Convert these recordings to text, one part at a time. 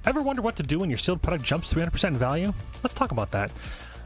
Ever wonder what to do when your sealed product jumps 300% in value? Let's talk about that.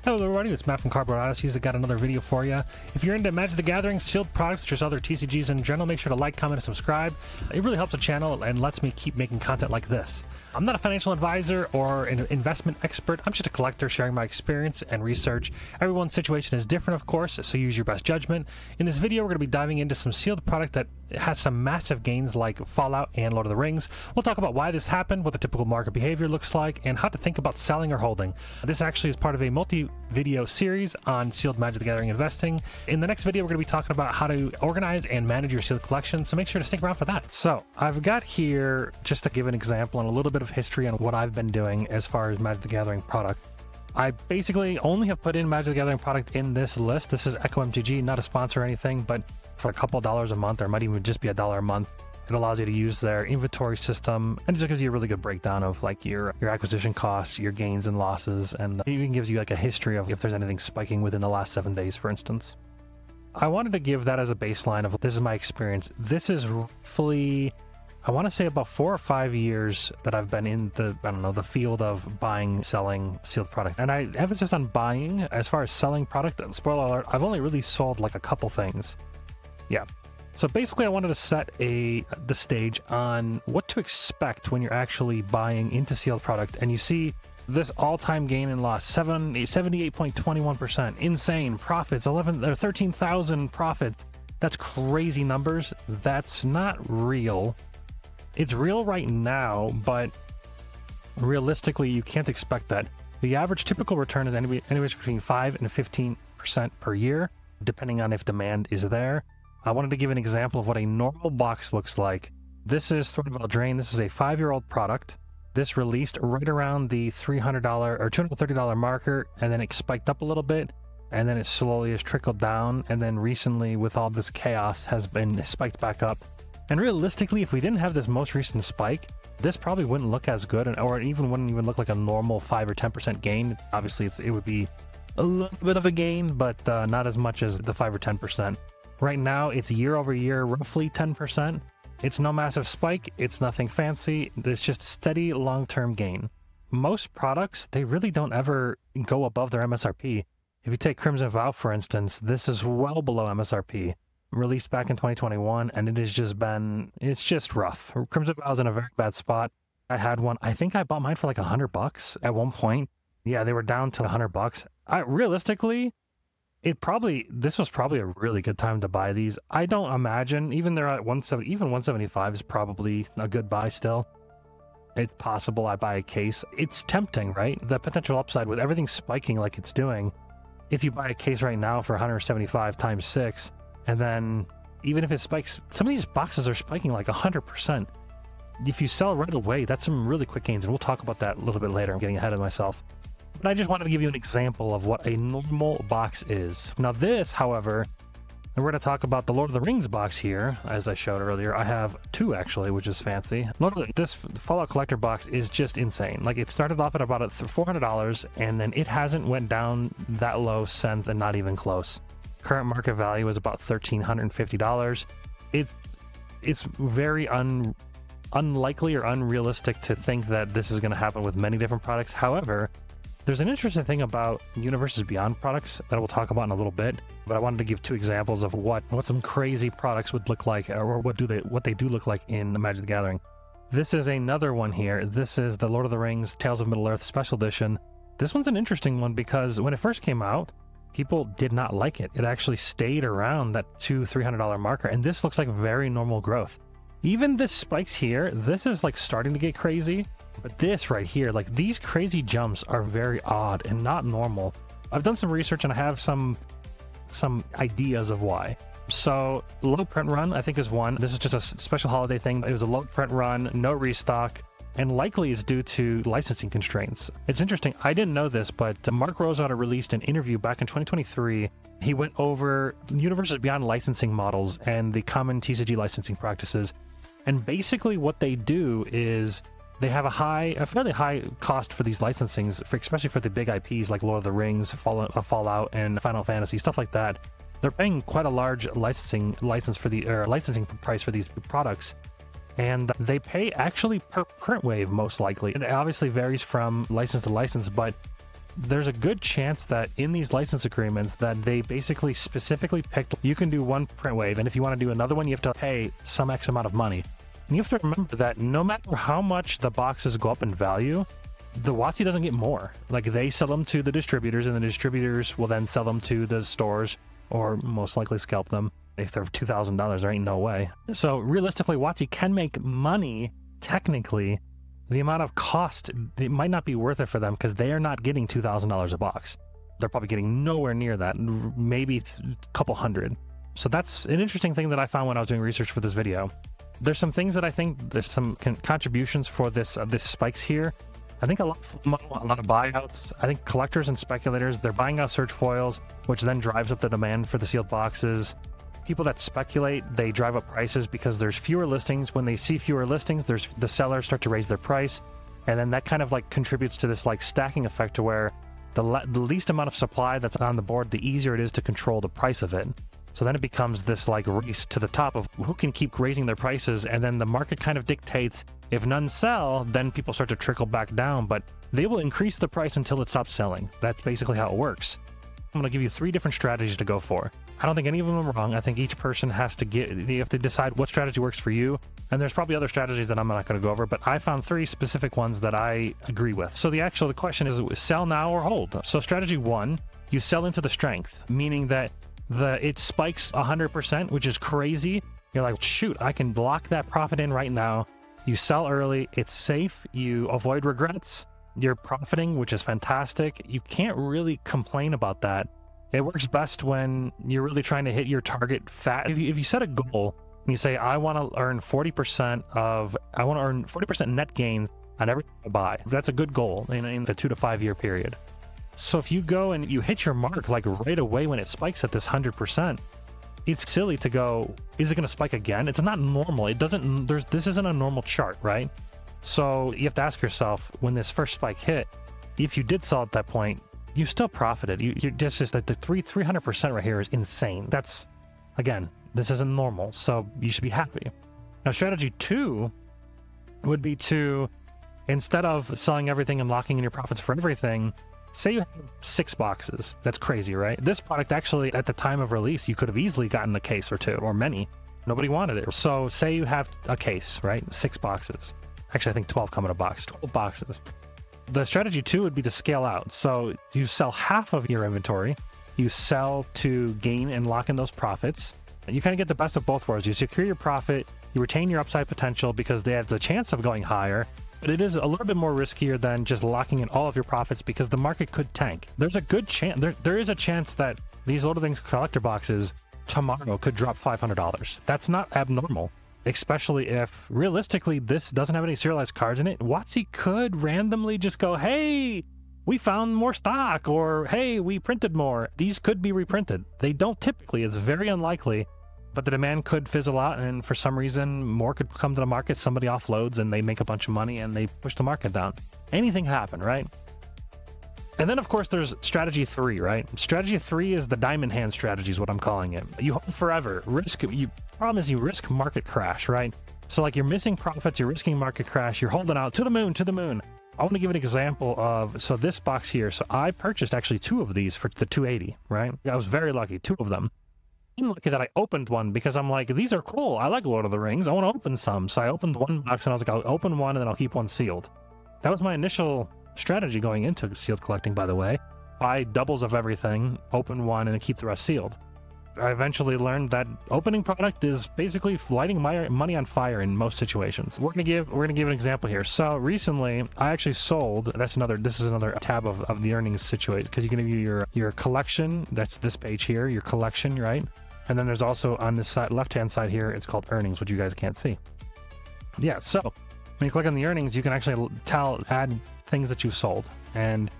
Hello everybody, it's Matt from Cardboard Odysseys. I got another video for you. If you're into Magic the Gathering, sealed products, just other TCGs in general, make sure to like, comment, and subscribe. It really helps the channel and lets me keep making content like this. I'm not a financial advisor or an investment expert. I'm just a collector sharing my experience and research. Everyone's situation is different, of course, so use your best judgment. In this video, we're going to be diving into some sealed product that has some massive gains like Fallout and Lord of the Rings. We'll talk about why this happened, what the typical market behavior looks like, and how to think about selling or holding. This actually is part of a multi-video series on sealed Magic the Gathering investing. In the next video, we're going to be talking about how to organize and manage your sealed collection, so make sure to stick around for that. So I've got here, just to give an example and a little bit of history on what I've been doing as far as Magic the Gathering product. I basically only have put in Magic the Gathering product in this list. This is Echo MTG, not a sponsor or anything, but for a couple dollars a month, or it might even just be $1 a month, it allows you to use their inventory system, and it just gives you a really good breakdown of like your acquisition costs, your gains and losses, and it even gives you like a history of if there's anything spiking within the last 7 days, for instance. I wanted to give that as a baseline of this is my experience. This is roughly, I want to say, about 4 or 5 years that I've been in the field of buying, selling sealed product. And I emphasis on buying. As far as selling product, spoiler alert, I've only really sold like a couple things. Yeah. So basically I wanted to set the stage on what to expect when you're actually buying into sealed product. And you see this all-time gain and loss, 78.21%, insane profits, 13,000 profit. That's crazy numbers. That's not real. It's real right now, but realistically, you can't expect that. The average typical return is anywhere between 5 and 15% per year, depending on if demand is there. I wanted to give an example of what a normal box looks like. This is Thornvale Drain. This is a 5-year-old product. This released right around the $300 or $230 marker, and then it spiked up a little bit, and then it slowly has trickled down, and then recently, with all this chaos, has been spiked back up. And realistically, if we didn't have this most recent spike, this probably wouldn't look as good, or it wouldn't even look like a normal 5 or 10% gain. Obviously, it would be a little bit of a gain, but not as much as the 5 or 10%. Right now, it's year over year, roughly 10%. It's no massive spike. It's nothing fancy. It's just steady long-term gain. Most products, they really don't ever go above their MSRP. If you take Crimson Vow, for instance, this is well below MSRP. Released back in 2021, and it has just been, it's just rough. Crimson Vow is in a very bad spot. I had one, I think I bought mine for like $100 at one point. Yeah, they were down to $100. Realistically, this was probably a really good time to buy these. I don't imagine, even they're at 170, even 175 is probably a good buy still. It's possible I buy a case. It's tempting, right? The potential upside with everything spiking like it's doing. If you buy a case right now for 175 times 6, and then even if it spikes, some of these boxes are spiking like 100%. If you sell right away, that's some really quick gains, and we'll talk about that a little bit later. I'm getting ahead of myself. But I just wanted to give you an example of what a normal box is. Now this, however, and we're going to talk about the Lord of the Rings box here, as I showed earlier. I have 2 actually, which is fancy. This Fallout Collector box is just insane. Like, it started off at about $400, and then it hasn't went down that low since, and not even close. Current market value is about $1,350. It's very unlikely or unrealistic to think that this is going to happen with many different products. However, there's an interesting thing about Universes Beyond products that we'll talk about in a little bit, but I wanted to give 2 examples of what some crazy products would look like, or what they do look like in the Magic the Gathering. This is another one here. This is the Lord of the Rings Tales of Middle-earth Special Edition. This one's an interesting one because when it first came out, people did not like it. It actually stayed around that $200-300 marker, and this looks like very normal growth. Even this spikes here, this is like starting to get crazy, but this right here, like these crazy jumps are very odd and not normal. I've done some research and I have some ideas of why. So low print run, I think, is one. This is just a special holiday thing. It was a low print run, no restock, and likely it's due to licensing constraints. It's interesting, I didn't know this, but Mark Rosewater released an interview back in 2023. He went over Universes Beyond licensing models and the common TCG licensing practices. And basically what they do is they have a fairly high cost for these licensings, especially for the big IPs like Lord of the Rings, Fallout, and Final Fantasy, stuff like that. They're paying quite a large licensing price for these products. and they pay actually per print wave, most likely. It obviously varies from license to license, but there's a good chance that in these license agreements that they basically specifically picked, you can do one print wave, and if you want to do another one, you have to pay some X amount of money. And you have to remember that no matter how much the boxes go up in value, the WotC doesn't get more. Like, they sell them to the distributors, and the distributors will then sell them to the stores, or most likely scalp them. If they're $2,000, there ain't no way. So realistically, WotC can make money, technically. The amount of cost, it might not be worth it for them because they are not getting $2,000 a box. They're probably getting nowhere near that, maybe a couple hundred. So that's an interesting thing that I found when I was doing research for this video. There's some things that I think there's some contributions for this spikes here. I think a lot of buyouts. I think collectors and speculators, they're buying out search foils, which then drives up the demand for the sealed boxes. People that speculate, they drive up prices because there's fewer listings. When they see fewer listings, the sellers start to raise their price, and then that kind of like contributes to this like stacking effect to where the least amount of supply that's on the board, the easier it is to control the price of it. So then it becomes this like race to the top of who can keep raising their prices, and then the market kind of dictates if none sell, then people start to trickle back down, but they will increase the price until it stops selling. That's basically how it works. I'm going to give you 3 different strategies to go for. I don't think any of them are wrong. I think each person has to you have to decide what strategy works for you. And there's probably other strategies that I'm not going to go over, but I found 3 specific ones that I agree with. So the question is sell now or hold. So strategy 1, you sell into the strength, meaning that it spikes 100%, which is crazy. You're like, shoot, I can lock that profit in right now. You sell early, it's safe, you avoid regrets, you're profiting, which is fantastic. You can't really complain about that. It works best when you're really trying to hit your target fat. If you set a goal and you say, I want to earn 40% net gains on everything I buy, that's a good goal in the 2 to 5 year period. So if you go and you hit your mark like right away when it spikes at this 100%, it's silly to go, is it going to spike again? It's not normal. This isn't a normal chart, right? So you have to ask yourself, when this first spike hit, if you did sell at that point, you still profited. You're just like the 300% right here is insane. That's, again, this isn't normal, so you should be happy. Now, strategy 2 would be to, instead of selling everything and locking in your profits for everything, say you have 6 boxes. That's crazy, right? This product actually, at the time of release, you could have easily gotten a case or 2, or many. Nobody wanted it. So say you have a case, right? 6 boxes. Actually, I think 12 come in a box. 12 boxes. The strategy 2 would be to scale out. So you sell half of your inventory. You sell to gain and lock in those profits. You kind of get the best of both worlds. You secure your profit. You retain your upside potential because they have the chance of going higher. But it is a little bit more riskier than just locking in all of your profits because the market could tank. There's a good chance, there is a chance that these Lord of the Rings collector boxes tomorrow could drop $500. That's not abnormal, especially if realistically this doesn't have any serialized cards in it. WotC could randomly just go, hey, we found more stock, or hey, we printed more. These could be reprinted. They don't typically, it's very unlikely. But the demand could fizzle out, and for some reason, more could come to the market. Somebody offloads, and they make a bunch of money, and they push the market down. Anything happen, right? And then, of course, there's strategy 3, right? Strategy 3 is the diamond hand strategy, is what I'm calling it. You hold forever. Problem is you risk market crash, right? So, like, you're missing profits, you're risking market crash, you're holding out to the moon, to the moon. I want to give an example of, so this box here. So I purchased actually 2 of these for the 280, right? I was very lucky, 2 of them. I'm lucky that I opened one because I'm like, these are cool. I like Lord of the Rings. I want to open some. So I opened one box and I was like, I'll open one and then I'll keep one sealed. That was my initial strategy going into sealed collecting, by the way. Buy doubles of everything, open one, and keep the rest sealed. I eventually learned that opening product is basically lighting my money on fire in most situations. We're gonna give an example here. So recently, I actually sold. This is another tab of the earnings situation, because you can do your collection. That's this page here, your collection, right? And then there's also on this side, left-hand side here, it's called earnings, which you guys can't see. Yeah. So when you click on the earnings, you can actually add things that you've sold. And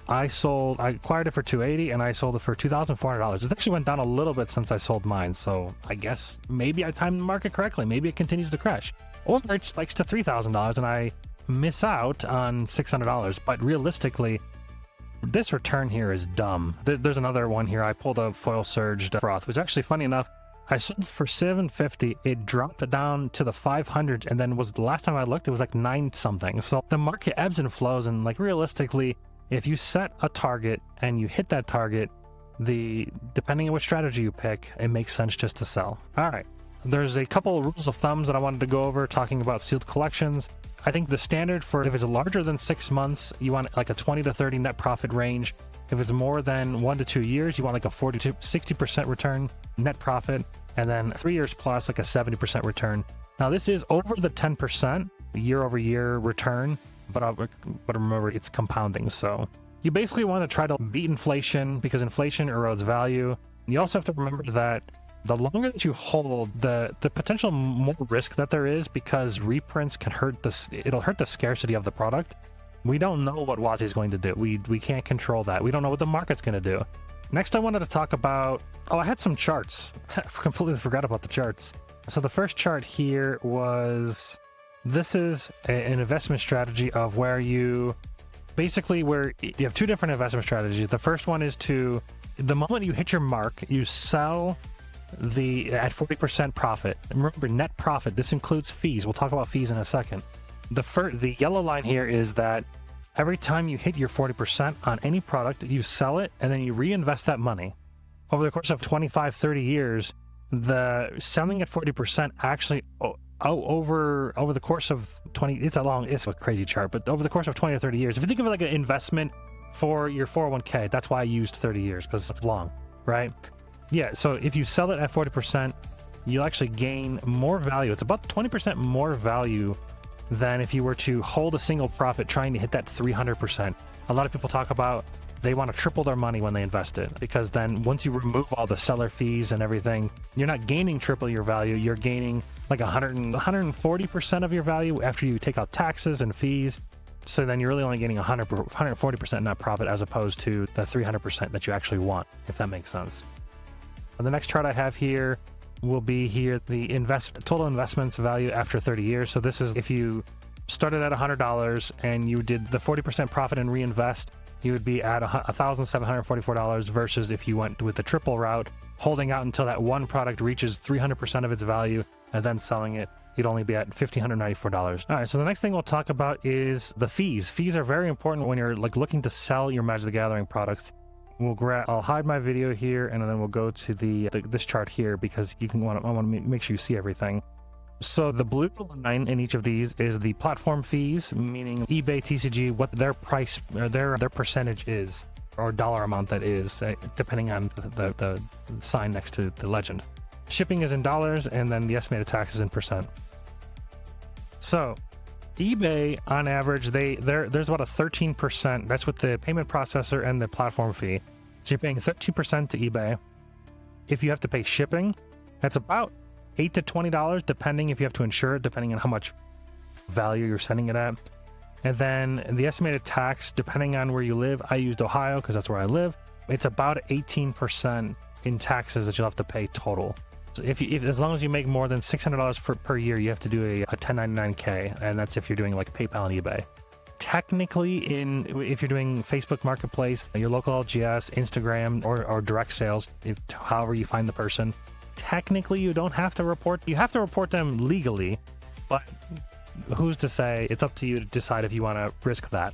I acquired it for $280 and I sold it for $2,400. It actually went down a little bit since I sold mine. So I guess maybe I timed the market correctly. Maybe it continues to crash. Or it spikes to $3,000 and I miss out on $600. But realistically, this return here is dumb. There's another one here. I pulled a foil surged froth, which actually, funny enough, I sold for 750. It dropped down to the 500s, and then was the last time I looked, it was like 9 something. So the market ebbs and flows, and like realistically, if you set a target and you hit that target, depending on what strategy you pick, it makes sense just to sell. All right. There's a couple of rules of thumbs that I wanted to go over talking about sealed collections. I think the standard for if it's larger than 6 months, you want like a 20 to 30 net profit range. If it's more than 1 to 2 years, you want like a 40 to 60% return net profit. And then 3 years plus, like a 70% return. Now, this is over the 10% year over year return, but remember, it's compounding. So you basically want to try to beat inflation because inflation erodes value. You also have to remember that the longer that you hold, the potential more risk that there is, because reprints can it'll hurt the scarcity of the product. We don't know what Wazi is going to do. We can't control that. We don't know what the market's going to do. Next, I wanted to talk about, I had some charts. I completely forgot about the charts. So the first chart here was, this is an investment strategy of where you have 2 different investment strategies. The first one is the moment you hit your mark, you sell at 40% profit. And remember, net profit, this includes fees. We'll talk about fees in a second. The yellow line here is that every time you hit your 40% on any product, you sell it and then you reinvest that money. Over the course of 25, 30 years, the selling at 40% actually over the course of 20, it's a crazy chart, but over the course of 20 or 30 years, if you think of it like an investment for your 401k, that's why I used 30 years, because it's long, right? Yeah, so if you sell it at 40%, you'll actually gain more value. It's about 20% more value than if you were to hold a single profit trying to hit that 300%. A lot of people talk about they want to triple their money when they invest it, because then once you remove all the seller fees and everything, you're not gaining triple your value, you're gaining like 140% of your value after you take out taxes and fees. So then you're really only getting 140% net profit as opposed to the 300% that you actually want, if that makes sense. And the next chart I have here will be the total investments value after 30 years. So this is if you started at $100 and you did the 40% profit and reinvest, you would be at $1,744 versus if you went with the triple route, holding out until that one product reaches 300% of its value and then selling it, you'd only be at $1,594. All right, so the next thing we'll talk about is the fees. Fees are very important when you're looking to sell your Magic the Gathering products. I'll hide my video here, and then we'll go to this chart here because I want to make sure you see everything. So the blue line in each of these is the platform fees, meaning eBay, TCG, what their price or their percentage is, or dollar amount that is, depending on the sign next to the legend. Shipping is in dollars, and then the estimated tax is in percent. So eBay, on average, there's about a 13%. That's with the payment processor and the platform fee. So you're paying 13% to eBay. If you have to pay shipping, that's about $8 to $20, depending if you have to insure it, depending on how much value you're sending it at. And then the estimated tax, depending on where you live, I used Ohio because that's where I live. It's about 18% in taxes that you'll have to pay total. So if as long as you make more than $600 per year, you have to do a 1099K, and that's if you're doing like PayPal and eBay. Technically, if you're doing Facebook Marketplace, your local LGS, Instagram, or direct sales, however you find the person, technically you don't have to report. You have to report them legally, but who's to say? It's up to you to decide if you want to risk that.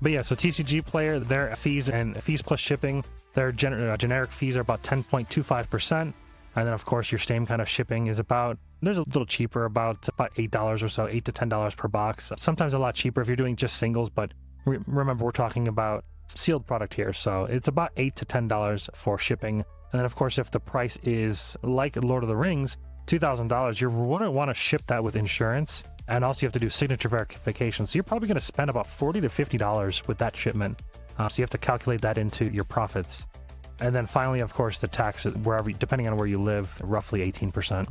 But yeah, so TCG Player, their fees and fees plus shipping, their generic fees are about 10.25%. And then, of course, your same kind of shipping is there's a little cheaper, about $8 or so, $8 to $10 per box. Sometimes a lot cheaper if you're doing just singles, but remember, we're talking about sealed product here. So it's about $8 to $10 for shipping. And then, of course, if the price is like Lord of the Rings, $2,000, you're going to want to ship that with insurance. And also you have to do signature verification. So you're probably going to spend about $40 to $50 with that shipment. So you have to calculate that into your profits. And then finally, of course, the tax, depending on where you live, roughly 18%.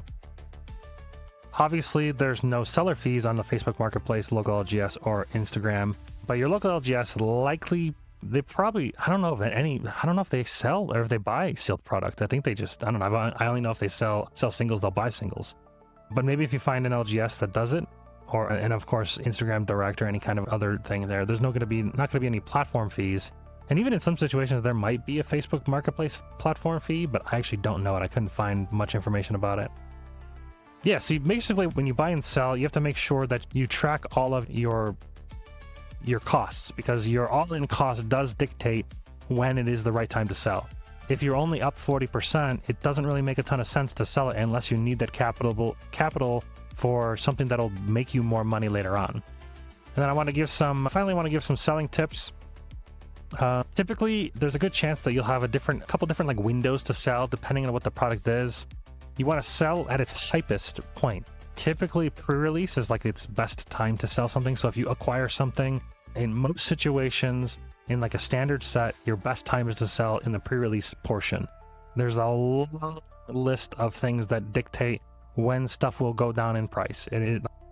Obviously, there's no seller fees on the Facebook Marketplace, local LGS, or Instagram. But your local LGS likely, I don't know if they sell or if they buy sealed product. I think I don't know. I only know if they sell singles, they'll buy singles. But maybe if you find an LGS that does it, and of course, Instagram Direct or any kind of other thing there's not going to be any platform fees. And even in some situations, there might be a Facebook Marketplace platform fee, but I actually don't know it. I couldn't find much information about it. Yeah, so basically when you buy and sell, you have to make sure that you track all of your costs, because your all-in cost does dictate when it is the right time to sell. If you're only up 40%, it doesn't really make a ton of sense to sell it unless you need that capital for something that'll make you more money later on. And then I want to give some selling tips. Typically, there's a good chance that you'll have a couple different like windows to sell depending on what the product is. You want to sell at its hypest point. Typically, pre-release is like its best time to sell something. So if you acquire something, in most situations, in like a standard set, your best time is to sell in the pre-release portion. There's a long list of things that dictate when stuff will go down in price.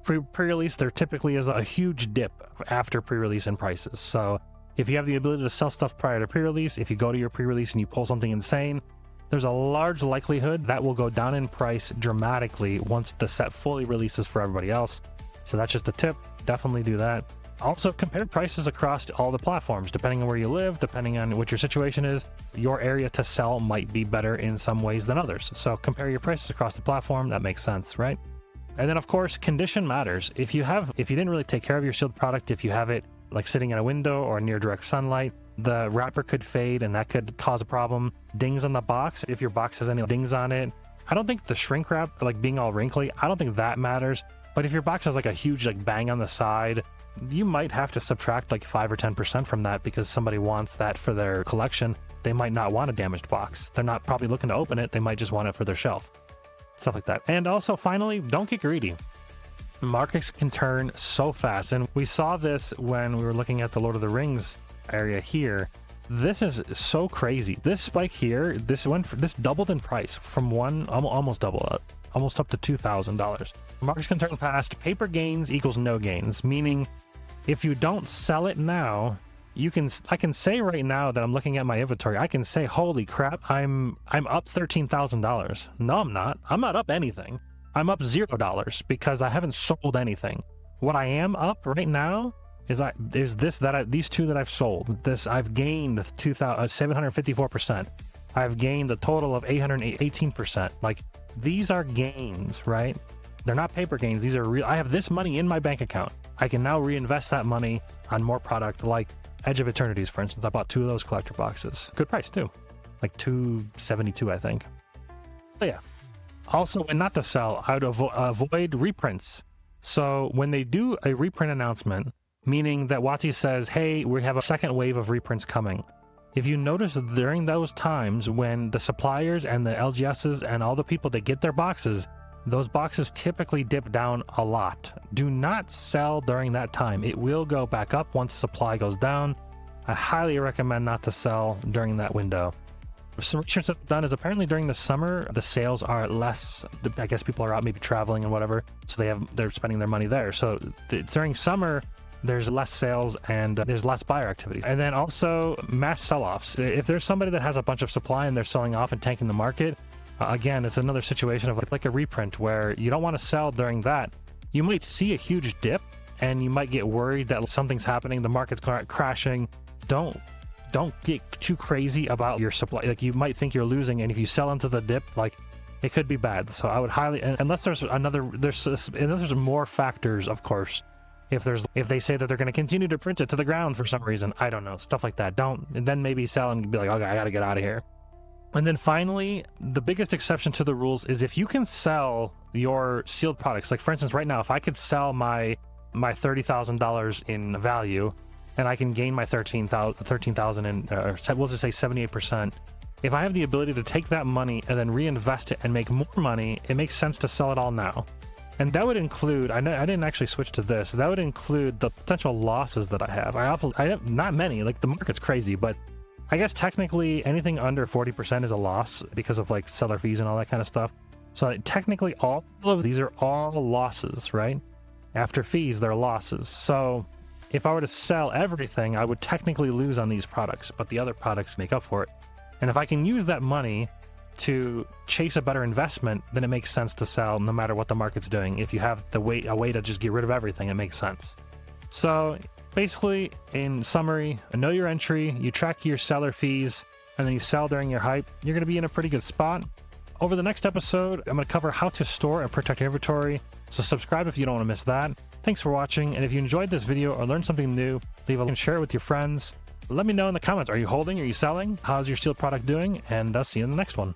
Pre-release, there typically is a huge dip after pre-release in prices. So if you have the ability to sell stuff prior to pre-release, if you go to your pre-release and you pull something insane, there's a large likelihood that will go down in price dramatically once the set fully releases for everybody else. So that's just a tip. Definitely do that. Also, compare prices across all the platforms. Depending on where you live, depending on what your situation is, your area to sell might be better in some ways than others. So compare your prices across the platform. That makes sense, right? And then, of course, condition matters. If you didn't really take care of your sealed product, if you have it like sitting in a window or near direct sunlight, the wrapper could fade and that could cause a problem. Dings on the box, if your box has any dings on it. I don't think the shrink wrap, like being all wrinkly, I don't think that matters. But if your box has like a huge like bang on the side, you might have to subtract like 5 or 10% from that because somebody wants that for their collection. They might not want a damaged box. They're not probably looking to open it. They might just want it for their shelf. Stuff like that. And also, finally, don't get greedy. Markets can turn so fast. And we saw this when we were looking at the Lord of the Rings area here. This is so crazy. This spike here, this doubled in price from almost double, almost up to $2,000. Markets can turn fast. Paper gains equals no gains, meaning if you don't sell it now, I can say right now that I'm looking at my inventory, I can say, holy crap, I'm up $13,000. No, I'm not. I'm not up anything. I'm up $0 because I haven't sold anything. What I am up right now is these two that I've sold. I've gained 754%. I've gained a total of 818%. Like, these are gains, right? They're not paper gains. These are real. I have this money in my bank account. I can now reinvest that money on more product, like Edge of Eternities, for instance. I bought 2 of those collector boxes. Good price too, like $272, I think. But yeah. Also, when not to sell, I would avoid reprints. So when they do a reprint announcement, meaning that WotC says, hey, we have a second wave of reprints coming. If you notice during those times when the suppliers and the LGSs and all the people that get their boxes, those boxes typically dip down a lot. Do not sell during that time. It will go back up once supply goes down. I highly recommend not to sell during that window. Some research I've done is apparently during the summer, the sales are less. I guess people are out maybe traveling and whatever, so they're spending their money there. So during summer, there's less sales and there's less buyer activity. And then also mass sell-offs. If there's somebody that has a bunch of supply and they're selling off and tanking the market, again, it's another situation of like a reprint where you don't want to sell during that. You might see a huge dip and you might get worried that something's happening, the market's crashing. Don't get too crazy about your supply. Like, you might think you're losing, and if you sell into the dip, like, it could be bad. So I would highly, unless there's more factors, of course. If they say that they're going to continue to print it to the ground for some reason, I don't know, stuff like that. And then maybe sell and be like, okay, I got to get out of here. And then finally, the biggest exception to the rules is if you can sell your sealed products. Like, for instance, right now, if I could sell my $30,000 in value, and I can gain my 13,000 in, we'll just say 78%. If I have the ability to take that money and then reinvest it and make more money, it makes sense to sell it all now. And that would include, I didn't actually switch to this, that would include the potential losses that I have. I have not many, like the market's crazy, but I guess technically anything under 40% is a loss because of like seller fees and all that kind of stuff. So technically all of these are all losses, right? After fees, they're losses. So if I were to sell everything, I would technically lose on these products, but the other products make up for it. And if I can use that money to chase a better investment, then it makes sense to sell no matter what the market's doing. If you have a way to just get rid of everything, it makes sense. So basically, in summary, know your entry, you track your seller fees, and then you sell during your hype, you're going to be in a pretty good spot. Over the next episode, I'm going to cover how to store and protect your inventory, so subscribe if you don't want to miss that. Thanks for watching, and if you enjoyed this video or learned something new, leave a like and share it with your friends. Let me know in the comments, are you holding, are you selling, how's your steel product doing, and I'll see you in the next one.